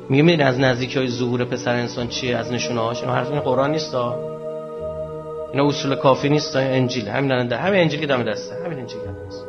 میگه میدونی از نزدیکی های ظهور پسر انسان چیه؟ از نشونه هاش. اینا حرف این قرآن نیست ها، اینا اصول کافی نیست ها، انجیل. همین انجیل که دم دسته، همین انجیل که دست.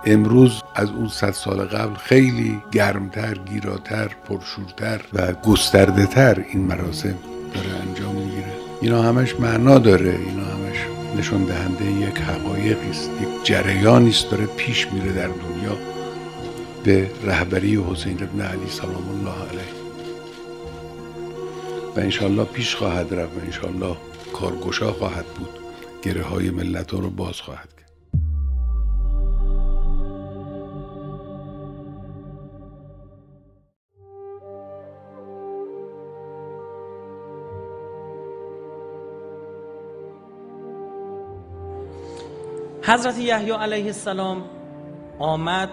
امروز از اون 100 سال قبل خیلی گرمتر، گیراتر، پرشورتر و گسترده تر این مراسم داره انجام میگیره. اینا همش معنا داره، اینا همش نشون دهنده یک حقایقی است، یک جریانی است داره پیش میره در دنیا به رهبری حسین ابن علی سلام الله علیه و انشالله پیش خواهد رفت و انشالله کارگشا خواهد بود، گره های ملت رو باز خواهد کرد. حضرت یحیی علیه السلام آمد،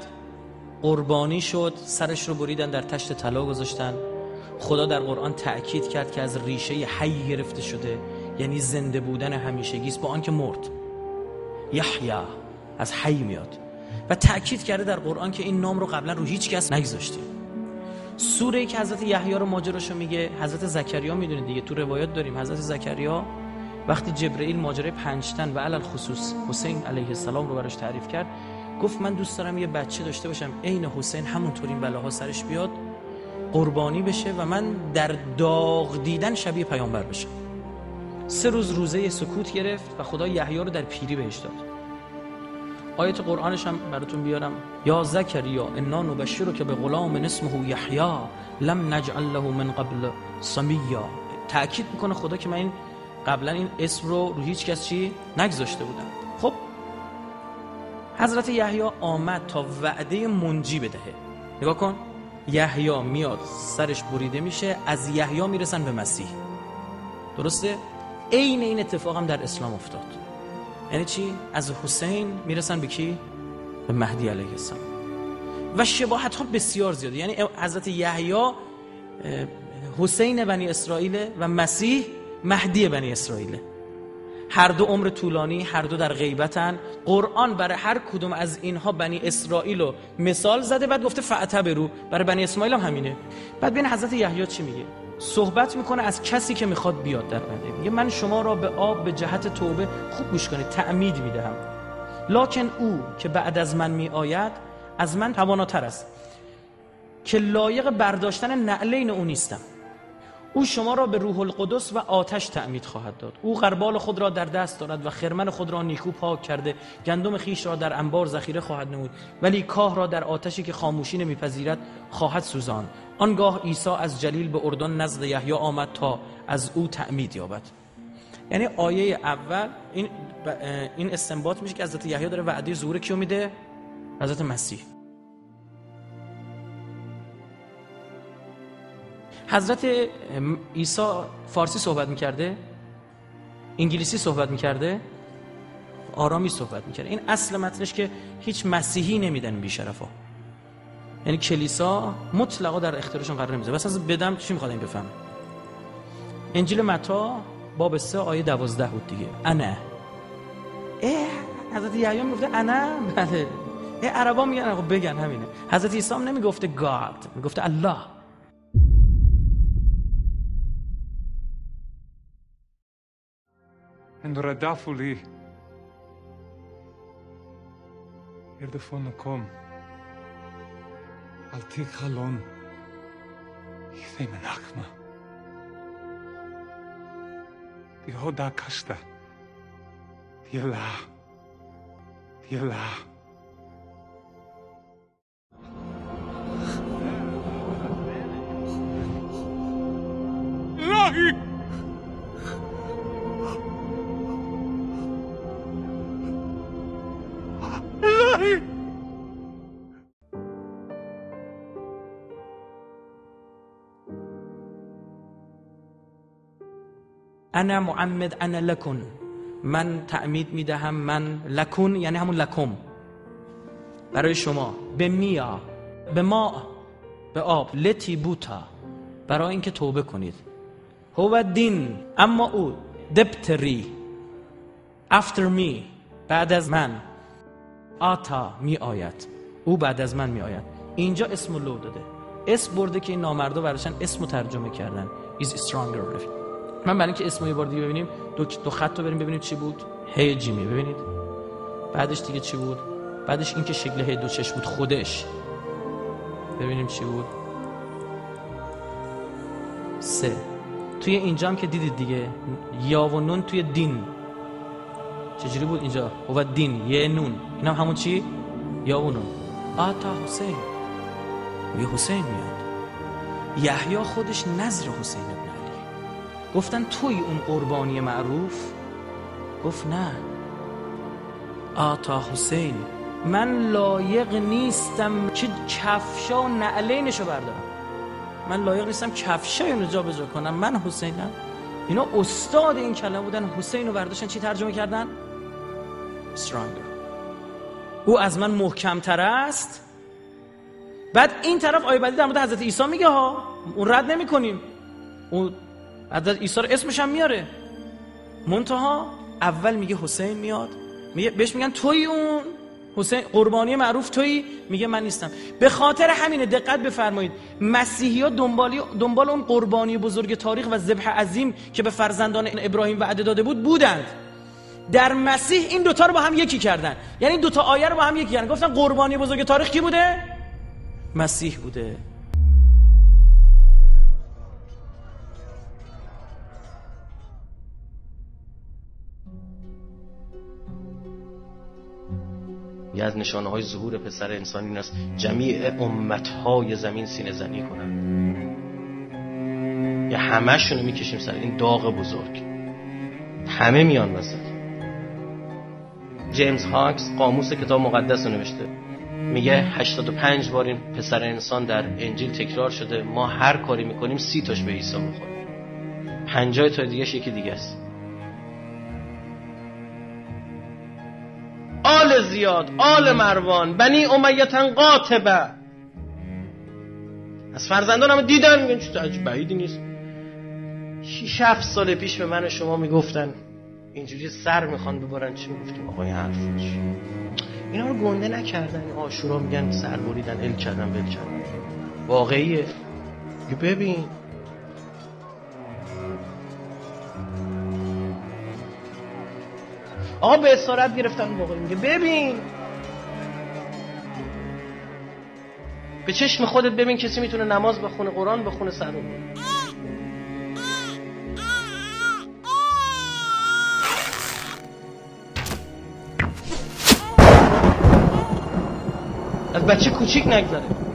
قربانی شد، سرش رو بریدن، در تشت طلا گذاشتن. خدا در قرآن تأکید کرد که از ریشه حی گرفته شده، یعنی زنده بودن همیشگی است، با آنکه مرد. یحیی از حی میاد و تأکید کرده در قرآن که این نام رو قبلا رو هیچ کس نگذاشتیم. سوره‌ای که حضرت یحیی رو ماجراشو میگه، حضرت زکریا میدونید دیگه، تو روایات داریم حضرت زکریا وقتی جبرئیل ماجرای 5 تن و علل خصوص حسین علیه السلام رو براش تعریف کرد، گفت من دوست دارم یه بچه داشته باشم عین حسین، همونطور این بلاها سرش بیاد، قربانی بشه و من در داغ دیدن شبیه پیامبر بشم. 3 روز روزه سکوت گرفت و خدا یحیی رو در پیری بهش داد. آیت قرآنش هم براتون بیارم. یا زکریا انا نبشرک بغلام اسمه یحیی لم نجعل له من قبل سمیا. تأکید میکنه خدا که من این قبلا این اسم رو هیچ کس چی نگذاشته بودم. خب حضرت یحیی آمد تا وعده منجی بدهه. نگاه کن، یحیی میاد، سرش بریده میشه، از یحیی میرسن به مسیح. درسته؟ عین این اتفاق هم در اسلام افتاد. یعنی چی؟ از حسین میرسن به کی؟ به مهدی علیه السلام. و شباهت ها بسیار زیاده. یعنی حضرت یحیی حسین بنی اسرائیل و مسیح مهدی بنی اسرائیل. هر دو عمر طولانی، هر دو در غیبتن. قرآن برای هر کدوم از اینها بنی اسرائیل رو مثال زده، بعد گفته فاعتبروا. برای بنی اسماعیل هم همینه. بعد ببین حضرت یحیی چی میگه؟ صحبت میکنه از کسی که میخواد بیاد در بنده. میگه من شما را به آب به جهت توبه، خوب گوش کنید، تعمید میدهم، لکن او که بعد از من میآید از من تواناتر است که لایق برداشتن نعلین او نیستم. او شما را به روح القدس و آتش تعمید خواهد داد. او غربال خود را در دست دارد و خرمن خود را نیکو پاک کرده، گندم خیش را در انبار ذخیره خواهد نمود، ولی کاه را در آتشی که خاموشی نمیپذیرد خواهد سوزاند. آنگاه عیسی از جلیل به اردن نزد یحیی آمد تا از او تعمید یابد. یعنی آیه اول این استنباط میشه که حضرت یحیی داره وعده ظهور کیو میده؟ حضرت مسیح. حضرت عیسی فارسی صحبت میکرده؟ انگلیسی صحبت میکرده؟ آرامی صحبت میکرده. این اصل متنش که هیچ مسیحی نمیدن بی‌شرفا. یعنی کلیسا مطلقا در اختیارشون قرار نمیده. بس از بدم چی میخواد این بفهمه؟ انجیل متی باب 3 آیه 12 بود دیگه. انا. حضرت یحیی میگفته انا؟ بله. عربا میگن خب بگن همینه. حضرت عیسی هم نمیگفته گاد، میگفته الله. En radafuli erdefonukom altik halon ytheme nakma di hoda kasta diela Ilahi الهی. انا معمد انا لکن، من تعمید میدهم، من لکن یعنی همون لکم، برای شما، به میا، به ما، به آب، لتی بوتا، برای اینکه توبه کنید. هو دین، اما او دبتری، after me، بعد از من، آتا می آید، او بعد از من می آید. اینجا اسم لو داده، اسم برده که این نامردا براشن اسمو ترجمه کردن is stronger. من برای اینکه اسمو یه بار دیگه ببینیم دو خط رو بریم ببینیم چی بود. هی جیمی ببینید، بعدش دیگه چی بود، بعدش این که شکل هی دو چشم بود خودش، ببینیم چی بود. 3 توی اینجا هم که دیدید دیگه یا و نون توی دین چجوری بود اینجا، هو دین یه نون، این هم همون چی، یا و نون. آتا حسین، یه حسین میاد. یحیی خودش نظر حسین ابن علی، گفتن توی اون قربانی معروف، گفت نه، آتا حسین، من لایق نیستم که کفشا و نعلینشو بردارم، من لایق نیستم کفشای اونو جا بجا کنم، من حسینم. اینا استاد این کلمه بودن، حسین رو برداشتن چی ترجمه کردن؟ stronger، او از من محکم‌تر است. بعد این طرف آیه بعدی در مورد حضرت عیسی میگه ها، اون رد نمی‌کنیم، اون حضرت عیسی رو اسمش هم میاره، منتها اول میگه حسین میاد، میگه بهش میگن توی اون حسین قربانی معروف، توی، میگه من نیستم. به خاطر همینه دقت بفرمایید مسیحی‌ها دنبال اون قربانی بزرگ تاریخ و ذبح عظیم که به فرزندان ابراهیم وعده داده بودند. در مسیح این دوتا رو با هم یکی کردن، یعنی دوتا آیه رو با هم یکی کردن، گفتن قربانی بزرگ تاریخ کی بوده؟ مسیح بوده. یه از نشانه‌های ظهور پسر انسان این است جمیع امت‌های زمین سینه زنی کنن، یا همه‌شون رو میکشیم سر این داغ بزرگ، همه میان وسط. جیمز هاکس قاموس کتاب مقدس رو نوشته، میگه 85 بار این پسر انسان در انجیل تکرار شده، ما هر کاری میکنیم 30 تاش به عیسی میخوره، 50 تا دیگه‌ش یکی دیگه است. آل زیاد، آل مروان، بنی امیتن قاطبه، از فرزندان هم دیدن، میگن چه عجب بعیدی نیست. 6-7 سال پیش به من و شما میگفتن اینجوری سر میخوان ببرن، چی میگفتیم آقای حرفش، اینا رو گنده نکردن، عاشورا میگن سر بریدن، ال کردن، ول کردن. واقعیه. ببین آقا به اسارت گرفتن، واقعی میگه ببین به چشم خودت ببین کسی میتونه نماز بخونه، قرآن بخونه، سر رو از بچه کوچیک نگذره.